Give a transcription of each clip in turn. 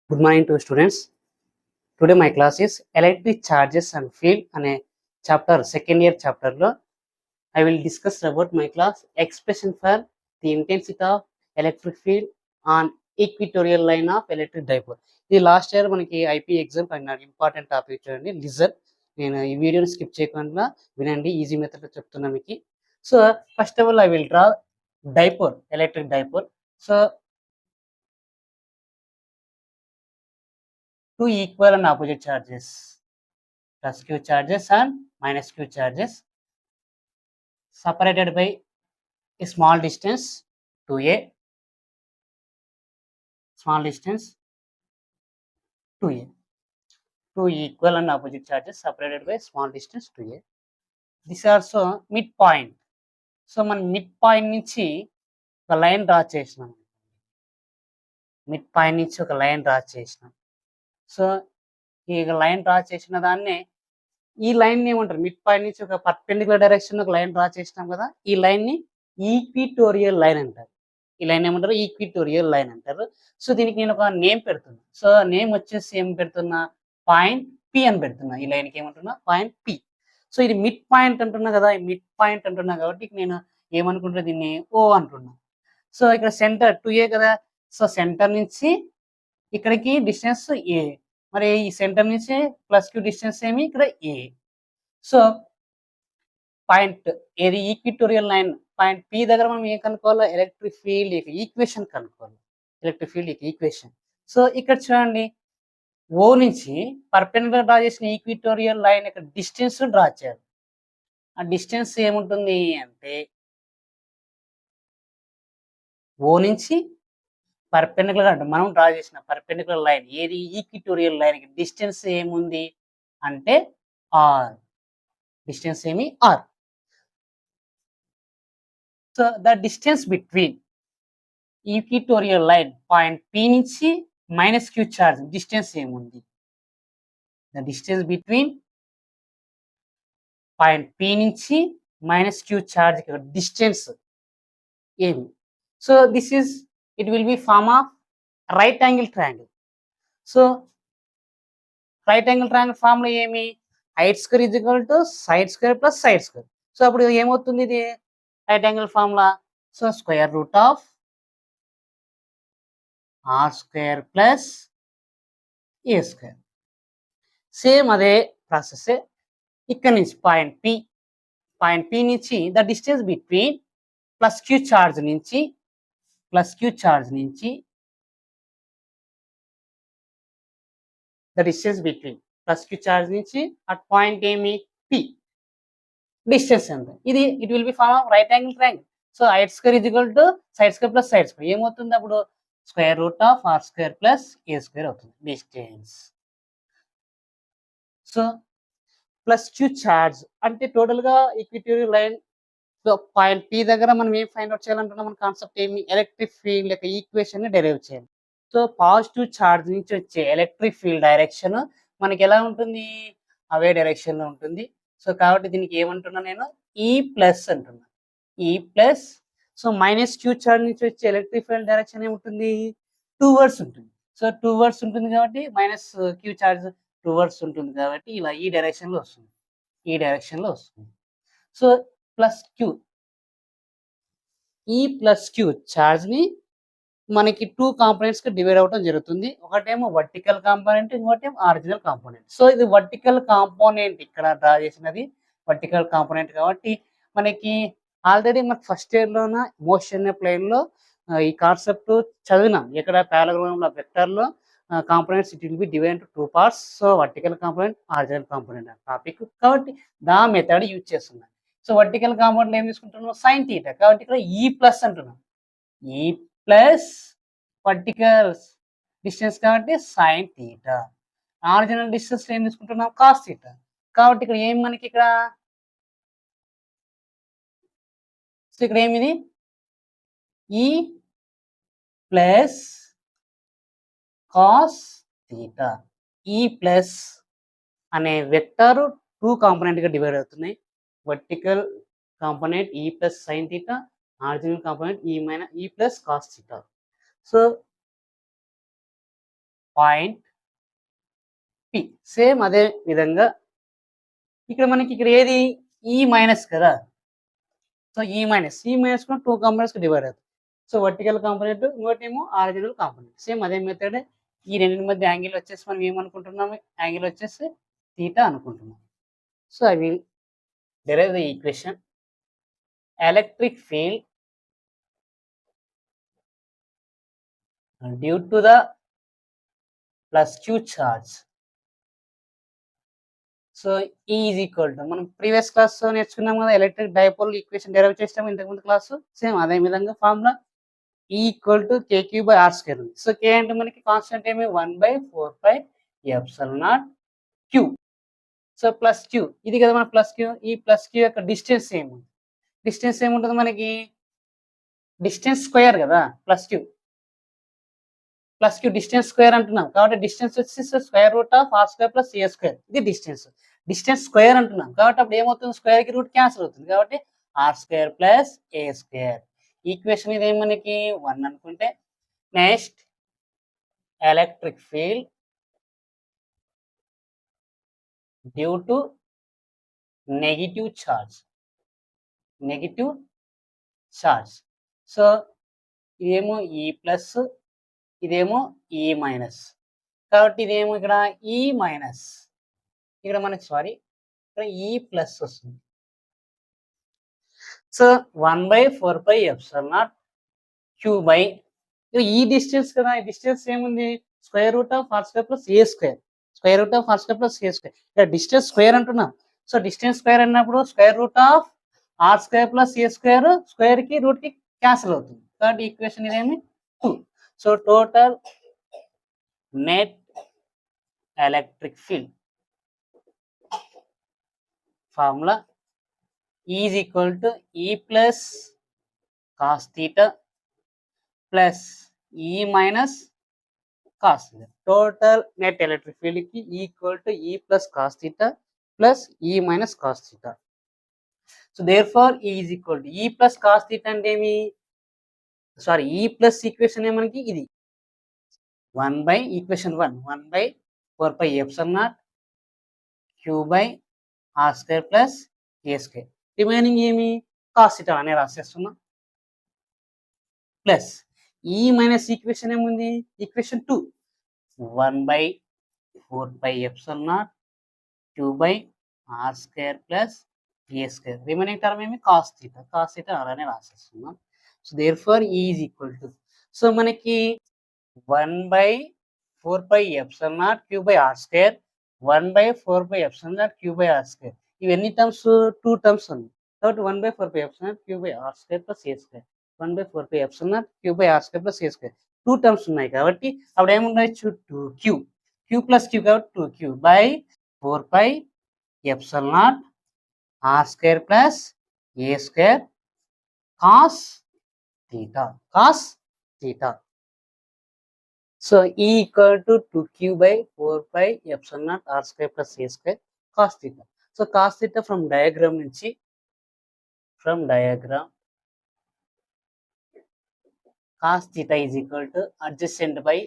Good morning to students. Today my class is electric charges and field అనే chapter second year chapter లో I will discuss about my class expression for the intensity of electric field on equatorial line of electric dipole. ఇది last year మనకి IP exam అన్నారు. Important topic చూడండి, ledger. నేను ఈ వీడియోని skip చేయకుండా వినండి, ఈజీ మెథడ్ చెప్తున్నా మీకు. So first of all I will draw dipole, electric dipole. So two equal and opposite charges, plus q charges and minus q charges, separated by a small distance 2a, small distance 2a. Two equal and opposite charges separated by small distance 2a. This also midpoint. So man midpoint నుంచి ఒక line draw చేసినాం, midpoint నుంచి ఒక line draw చేసినాం. So ఈ line draw చేసిన దాన్నే ఈ లైన్ ఏమంటారు, మిడ్ పాయింట్ నుంచి ఒక పర్పెండిక్యులర్ డైరెక్షన్ ఒక లైన్ డ్రా చేసినాం కదా, ఈ లైన్ ని ఈక్విటోరియల్ లైన్ అంటారు. ఈ లైన్ ఏమంటారు, ఈక్విటోరియల్ లైన్ అంటారు. సో దీనికి నేను ఒక నేమ్ పెడుతున్నా. సో నేమ్ వచ్చేసి ఏం పెడుతున్నా, పాయింట్ పి అని పెడుతున్నా. ఈ లైన్కి ఏమంటున్నా, పాయింట్ పి. సో ఇది మిడ్ పాయింట్ అంటున్నా కదా, ఈ మిడ్ పాయింట్ అంటున్నా కాబట్టి నేను ఏమనుకుంటున్నా, దీన్ని ఓ అంటున్నా. సో ఇక్కడ సెంటర్ 2a కదా, సో సెంటర్ నుంచి ఇక్కడికి డిస్టెన్స్ ఏ, మరి ఈ సెంటర్ నుంచి ప్లస్ క్యూ డిస్టెన్స్ ఏమి ఇక్కడ ఏ. సో పాయింట్ ఏది, ఈక్విటోరియల్ లైన్ పాయింట్ పి దగ్గర మనం ఏం కనుక్కోవాలి, ఎలక్ట్రిక్ ఫీల్డ్ యొక్క ఈక్వేషన్ కనుక్కోవాలి, ఎలక్ట్రిక్ ఫీల్డ్ యొక్క ఈక్వేషన్. సో ఇక్కడ చూడండి, ఓ నుంచి పర్పెండిక్యులర్ డ్రా చేసిన ఈక్విటోరియల్ లైన్ యొక్క డిస్టెన్స్ డ్రా చేయాలి. ఆ డిస్టెన్స్ ఏముంటుంది అంటే, ఓ నుంచి పర్పెండిక్యులర్ అంటే మనం డ్రా చేసిన పర్పెండిక్యులర్ లైన్ ఏది, ఈక్విటోరియల్ లైన్ కి డిస్టెన్స్ ఏముంది అంటే ఆర్. డిస్టెన్స్ ఏమి R. So the distance between equatorial line point P నుంచి మైనస్ క్యూ చార్జ్ డిస్టెన్స్ ఏముంది, the distance between point P నుంచి మైనస్ క్యూ చార్జ్ డిస్టెన్స్ ఏమి. So this is, it will be form of right angle triangle. So right angle triangle formula ఏమి, height square is equal to side square plus side square. So అప్పుడు ఏమవుతుంది ఇది right angle formula. So square root of R square plus A square. Same అదే process ఇక్కడ నుంచి point P నుంచి the distance between plus Q charge నుంచి the distance between plus Q charge నుంచి at point ఏమి పి డిస్టెన్స్ ఎంత, ఇది it will be form of right angle triangle. So height square is equal to side square plus side square. ఏమవుతుంది అప్పుడు, square root of R square plus A square అవుతుంది distance. So plus Q charge అంటే total గా equatorial line. So point P దగ్గర మనం ఏం find out చేయాలంటున్నాం, మన కాన్సెప్ట్ ఏమి, ఎలక్ట్రిక్ ఫీల్డ్ యొక్క ఈక్వేషన్ ని డెరైవ్ చేయాలి. సో పాజిటివ్ చార్జ్ నుంచి వచ్చే ఎలక్ట్రిక్ ఫీల్డ్ డైరెక్షన్ మనకి ఎలా ఉంటుంది, అవే డైరెక్షన్ లో ఉంటుంది. సో కాబట్టి దీనికి ఏమంటున్నా నేను, ఈ ప్లస్ అంటున్నా, ఈ plus. So minus Q charge నుంచి వచ్చే ఎలక్ట్రిక్ ఫీల్డ్ డైరెక్షన్ ఏముంటుంది, టువర్డ్స్ ఉంటుంది. సో టువర్డ్స్ ఉంటుంది కాబట్టి మైనస్ క్యూ చార్జ్ టువర్డ్స్ ఉంటుంది కాబట్టి ఇలా ఈ డైరెక్షన్ లో వస్తుంది, ఈ డైరెక్షన్ లో వస్తుంది. సో ప్లస్ క్యూ, ఈ ప్లస్ క్యూ చార్జ్ ని మనకి టూ కాంపోనెంట్స్ కి డివైడ్ అవడం జరుగుతుంది. ఒకటేమో వర్టికల్ కాంపోనెంట్, ఇంకోటేమో ఆరిజినల్ కాంపోనెంట్. సో ఇది వర్టికల్ కాంపోనెంట్, ఇక్కడ డ్రా చేసినది వర్టికల్ కాంపోనెంట్ కాబట్టి మనకి ఆల్రెడీ మనకి ఫస్ట్ ఇయర్ లోన మోషన్ ప్లేన్ లో ఈ కాన్సెప్ట్ చదివినాం. ఇక్కడ పారాగ్రామ్ లో వెక్టర్ లో components it will B divide to two parts. So vertical component, original component topic కాబట్టి దా మెథడ్ యూజ్ చేస్తున్నాం. సో వర్టికల్ కాంపోనెంట్ ఏం తీసుకుంటున్నాం, సైన్ థీటా కాబట్టి ఇక్కడ ఈ ప్లస్ అంటున్నాం, ఈ ప్లస్ వర్టికల్ డిస్టెన్స్ కాబట్టి సైన్ థీటా. ఆరిజినల్ డిస్టెన్స్ ఏం తీసుకుంటున్నాం, కాస్ థీటా కాబట్టి ఇక్కడ ఏం మనకి ఇక్కడ, సో ఇక్కడ ఏమిది, ఈ ప్లస్ కాస్ థీటా. ఈ ప్లస్ అనే వెక్టర్ టూ కాంపోనెంట్ గా డివైడ్ అవుతున్నాయి. వర్టికల్ కాంపోనెంట్ ఈ plus sine theta, original component ఈ మైనస్ ఈ plus cos theta. So point P. Same అదే విధంగా ఇక్కడ మనకి ఇక్కడ ఏది ఈ మైనస్ కదా, సో ఈ మైనస్ కూడా 2 కాంపోనెంట్స్ డివైడ్ అవుతుంది. సో వర్టికల్ కాంపోనెంట్, ఇంకోటేమో హారిజాంటల్ కాంపోనెంట్. సేమ్ అదే మెథడ్. ఈ రెండింటి మధ్య యాంగిల్ వచ్చేసి మనం ఏమనుకుంటున్నాము, యాంగిల్ వచ్చేసి థీటా అనుకుంటున్నాం. So I will derive the equation. Electric field due to the plus Q charge. So E is equal to, మనం ప్రీవియస్ క్లాస్ నేర్చుకున్నాం కదా, ఎలక్ట్రిక్ డైపోల్ ఈక్వేషన్ డెరైవ్ చేస్తాము ఇంతకుముందు క్లాసు. సేమ్ అదే విధంగా formula E equal to KQ by R square ఉంది. So K అంటే మనకి కాన్స్టెంట్ ఏమి 1/4πε0 Q. సో ప్లస్ Q ఇది కదా మన ప్లస్ Q. ఈ ప్లస్ Q యొక్క డిస్టెన్స్ ఏముంది, డిస్టెన్స్ ఏముంటుంది మనకి, డిస్టెన్స్ స్క్వేర్ కదా ప్లస్ Q డిస్టెన్స్ స్క్వేర్ అంటున్నాం కాబట్టి డిస్టెన్స్ వచ్చేసి square root of R square plus A square. ఇది డిస్టెన్స్ స్క్వేర్ అంటున్నాం కాబట్టి అప్పుడు ఏమవుతుంది, స్క్వేర్ కి రూట్ క్యాన్సిల్ అవుతుంది కాబట్టి R square plus A square. Equation ఇది మనకి 1 అనుకుంటే, next electric field due to negative charge. So ఇదేమో ఈ ప్లస్, ఇదేమో ఈ మైనస్ కాబట్టి ఇదేమో ఇక్కడ ఈ మైనస్, ఇక్కడ మనకి ఇక్కడ ఈ ప్లస్ వస్తుంది. సో 1/4πε0 Q బై ఈ డిస్టెన్స్ కదా, ఈ డిస్టెన్స్ ఏముంది, square root of R square plus A square. ఇక్కడ డిస్టెన్స్ స్క్వేర్ అంటున్నాం. సో డిస్టెన్స్ స్క్వేర్ అన్నప్పుడు square root of R square plus A square, square కి రూట్ కి క్యాన్సిల్ అవుతుంది కాబట్టి ఈక్వేషన్ ఇదేమి 2. So total net electric field formula E is equal to E plus cos theta plus E minus cos theta. Total net electric field ki equal to E plus cos theta plus E minus cos theta. So therefore E is equal to E plus cos theta and E plus equation emanaki idi 1 by equation 1/4πε0 Q by R square plus A square. Remaining ఏమి cos theta అనే రాసేస్తున్నాం plus ఈ minus equation ఏముంది, equation 2 1/4πε0 Q by R square plus A square. Remaining term ఏమి cos theta అలానే రాసేస్తున్నాం. So therefore E is equal to, so మనకి 1/4πε0 Q by R square 1/4πε0 Q by R square. ఇవన్నీ terms 2 terms ఉన్నాయి కాబట్టి 1/4πε0 Q by R square plus A square 1/4πε0 Q by R square plus A square 2 terms ఉన్నాయి కాబట్టి అప్పుడు ఏముండొచ్చు 2Q plus Q కాబట్టి 2Q by 4πε0 R square plus A square cos theta. So E equal to 2Q by 4πε0 R square plus A square cos theta. So cos theta from diagram cos theta is equal to adjacent by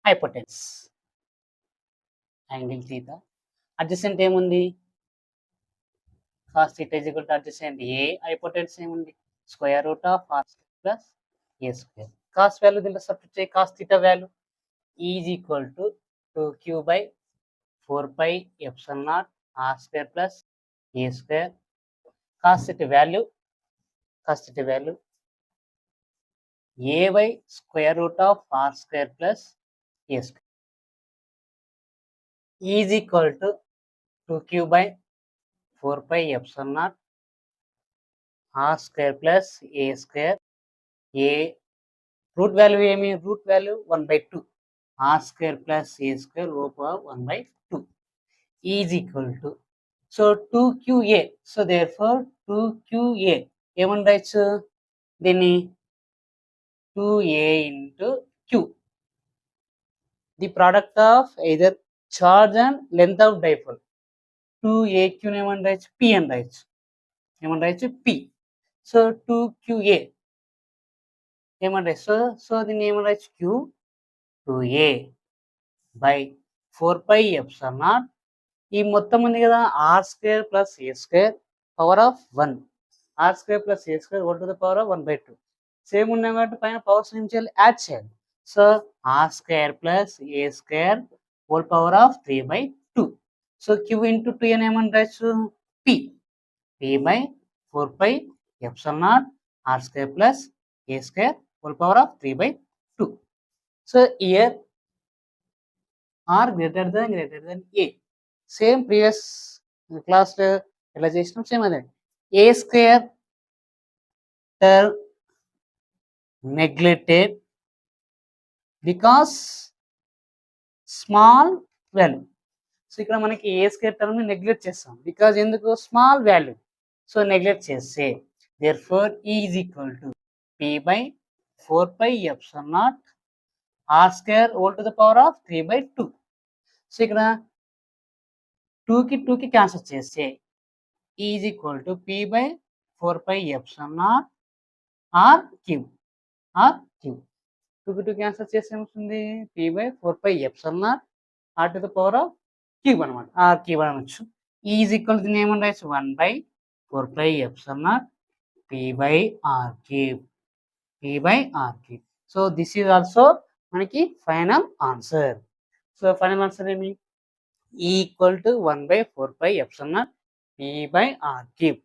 hypotenuse angle theta. Adjacent ఏముంది, cos theta is equal to adjacent A, hypotenuse ఏముంది square root of R square plus A square. Cos value దీంట్లో substitute చేయి, cos theta value E is equal to 2Q by 4πε0 R square plus A square. Cos theta value A by square root of R square plus A square. E is equal to 2Q by 4πε0 R square plus A square. A root value ఏమి, root value 1/2 R square plus A square over 1/2. E is equal to, so 2QA. So therefore 2QA ఏమని రాయొచ్చు దీన్ని 2A into Q, the product of either charge and length of dipole. 2AQ ఏమని రాయొచ్చు P అని రాయొచ్చు, P. So 2QA ఏమంటే so దీన్ని ఏమంటే క్యూ 2a బై 4πε0 ఈ మొత్తం ఉంది కదా R square plus A square power of 1 R square plus A square one to the power of 1/2 same ఉన్నాయి కాబట్టి పైన పవర్స్ ఏం చేయాలి యాడ్ చేయాలి so R square plus A square whole power of 3/2 so Q into 2 అని ఏమంటారు P by 4πε0 are square plus A square whole power of 3/2 so ఇయర్ R greater than A same previous class ఎలా చేసినాం same అదే a square term neglected because small value so ఇక్కడ మనకి a square term ని neglect చేస్తాం because ఎందుకు small value so neglect చేస్తే therefore is equal to p by 4πε0 are square whole to the power of 3/2 so ఇక్కడ 2 కి cancel చేస్తే is equal to p by 4πε0 r cube 2 cancel చేస్తే ఏమవుతుంది p by 4πε0 r to the power of cube అనమాట are cube అనవచ్చు is equal దీన్ని ఏమంటారు 1/4πε0 p by r cube so this is also మనకి final answer so final answer ఏమి equal to 1/4πε0 p by r cube